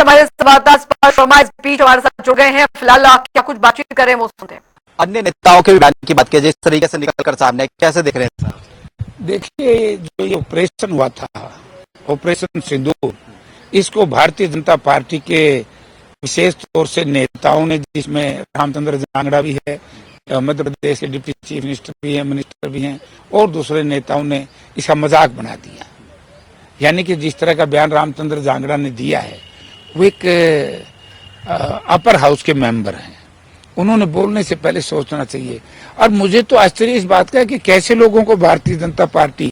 हमारे संवाददाता स्पर्श वर्मा इस बीच हमारे साथ जुड़ गए हैं। फिलहाल क्या कुछ बातचीत करें वो सुनते हैं। अन्य नेताओं के बयान की बात की जिस तरीके से निकलकर सामने कैसे देख रहे हैं साहब? देखिए, जो ये ऑपरेशन हुआ था, ऑपरेशन सिंदूर, इसको भारतीय जनता पार्टी के विशेष तौर से नेताओं ने, जिसमें रामचंद्र जांगड़ा भी है, मध्य प्रदेश के डिप्टी चीफ मिनिस्टर भी हैं, मिनिस्टर भी हैं, और दूसरे नेताओं ने इसका मजाक बना दिया। यानी कि जिस तरह का बयान रामचंद्र जांगड़ा ने दिया है, वो एक अपर हाउस के मेंबर हैं, उन्होंने बोलने से पहले सोचना चाहिए। और मुझे तो आश्चर्य इस बात का है कि कैसे लोगों को भारतीय जनता पार्टी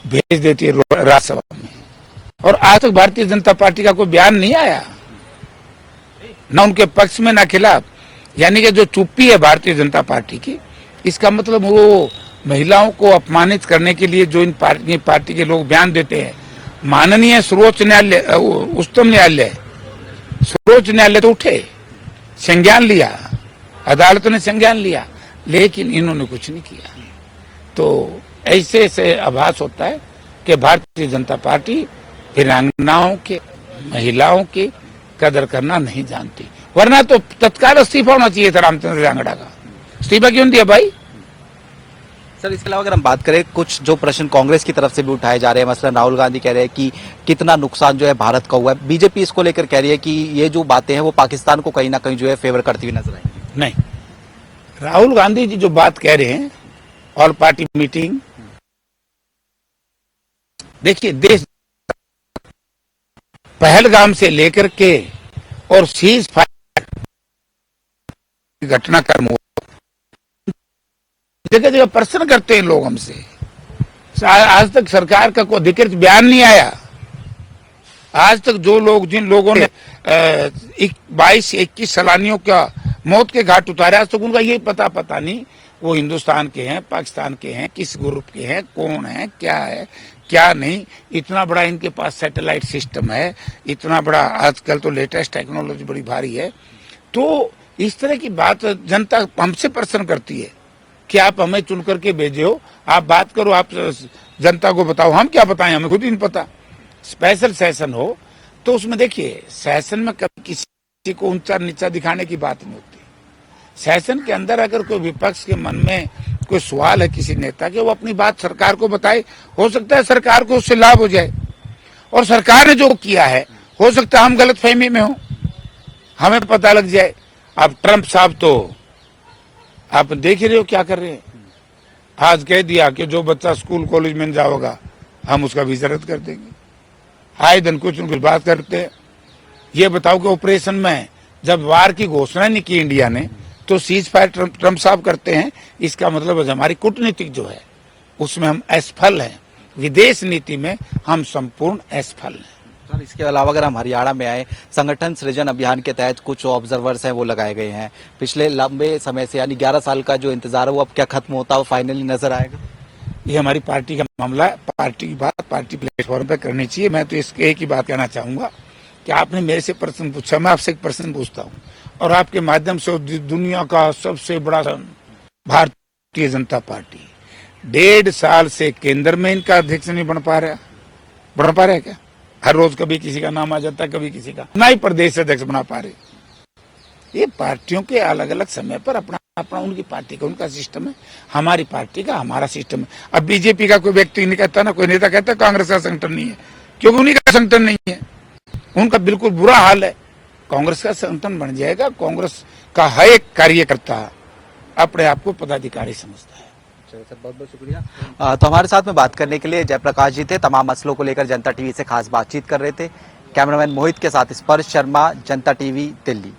भेज देती है राज्यसभा में, और आज तक भारतीय जनता पार्टी का कोई बयान नहीं आया, ना उनके पक्ष में ना खिलाफ। यानी कि जो चुप्पी है भारतीय जनता पार्टी की, इसका मतलब वो महिलाओं को अपमानित करने के लिए जो इन पार्टी के लोग बयान देते हैं, माननीय सर्वोच्च न्यायालय, उच्चतम न्यायालय, सर्वोच्च न्यायालय तो उठे, संज्ञान लिया, अदालत ने संज्ञान लिया, लेकिन इन्होंने कुछ नहीं किया। तो ऐसे से आभास होता है कि भारतीय जनता पार्टी वीरांगनाओं के, महिलाओं की कदर करना नहीं जानती। वरना तो तत्काल इस्तीफा होना चाहिए था रामचंद्र जांगड़ा का। इस्तीफा क्यों दिया भाई? सर, इसके अलावा अगर हम बात करें, कुछ जो प्रश्न कांग्रेस की तरफ से भी उठाए जा रहे हैं, मसलन राहुल गांधी कह रहे हैं कि कितना नुकसान जो है भारत का हुआ है, बीजेपी इसको लेकर कह रही है कि ये जो बातें हैं वो पाकिस्तान को कहीं ना कहीं जो है फेवर करती हुई नजर आएंगी। नहीं, राहुल गांधी जी जो बात कह रहे हैं, ऑल पार्टी मीटिंग, देखिए, देश पहलगाम से लेकर के और सीज फायर घटनाक्रम हुआ, जगह जगह प्रश्न करते हैं लोग हमसे। आज तक सरकार का कोई अधिकृत बयान नहीं आया। आज तक जो लोग, जिन लोगों ने 22-21 सैलानियों का मौत के घाट उतारे, आज तक उनका ये पता नहीं वो हिंदुस्तान के हैं, पाकिस्तान के हैं, किस ग्रुप के हैं, कौन है, क्या नहीं। इतना बड़ा इनके पास सैटेलाइट सिस्टम है, इतना बड़ा आजकल तो लेटेस्ट टेक्नोलॉजी बड़ी भारी है। तो इस तरह की बात जनता हमसे प्रश्न करती है कि आप हमें चुन करके भेजे हो, आप बात करो, आप जनता को बताओ। हम क्या बताएं, हमें खुद ही नहीं पता। स्पेशल सेशन हो तो उसमें देखिए, सेशन में कभी किसी को ऊंचा नीचा दिखाने की बात नहीं होती। सेशन के अंदर अगर कोई विपक्ष के मन में कोई सवाल है किसी नेता के, वो अपनी बात सरकार को बताए, हो सकता है सरकार को उससे लाभ हो जाए। और सरकार ने जो किया है, हो सकता है हम गलतफहमी में हो, हमें पता लग जाए। अब ट्रंप साहब तो आप देख ही रहे हो क्या कर रहे हैं। आज कह दिया कि जो बच्चा स्कूल कॉलेज में जाओगा हम उसका वीजा रद्द कर देंगे। आए दिन कुछ न कुछ बात करते हैं। ये बताओ कि ऑपरेशन में जब वार की घोषणा नहीं की इंडिया ने, तो सीज फायर ट्रंप साहब करते हैं। इसका मतलब हमारी कूटनीतिक जो है उसमें हम असफल हैं, विदेश नीति में हम संपूर्ण असफल हैं। सर, इसके अलावा अगर हम हरियाणा में आए, संगठन सृजन अभियान के तहत कुछ ऑब्जर्वर्स हैं वो लगाए गए हैं। पिछले लंबे समय से, यानी 11 साल का जो इंतजार है वो अब क्या खत्म होता है, वो फाइनली नजर आएगा? ये हमारी पार्टी का मामला है, पार्टी की बात पार्टी प्लेटफॉर्म पर करनी चाहिए। मैं तो इसके एक ही बात कहना चाहूंगा कि आपने मेरे से प्रश्न पूछा, मैं आपसे एक प्रश्न पूछता हूँ, और आपके माध्यम से दुनिया का सबसे बड़ा भारतीय जनता पार्टी 1.5 साल से केंद्र में इनका अध्यक्ष नहीं बन पा रहा है क्या? हर रोज कभी किसी का नाम आ जाता है, कभी किसी का, ना ही प्रदेश अध्यक्ष बना पा रहे। ये पार्टियों के अलग अलग समय पर अपना उनकी पार्टी का उनका सिस्टम है, हमारी पार्टी का हमारा सिस्टम है। अब बीजेपी का कोई व्यक्ति नहीं कहता, ना कोई नेता कहता कांग्रेस का संगठन नहीं है, क्योंकि उन्हीं का संगठन नहीं है। उनका बिल्कुल बुरा हाल है। कांग्रेस का संगठन बन जाएगा। कांग्रेस का हर एक कार्यकर्ता अपने आप को पदाधिकारी समझता है। सर, बहुत बहुत शुक्रिया। तो हमारे साथ में बात करने के लिए जयप्रकाश जी थे। तमाम मसलों को लेकर जनता टीवी से खास बातचीत कर रहे थे। कैमरामैन मोहित के साथ स्पर्श शर्मा, जनता टीवी, दिल्ली।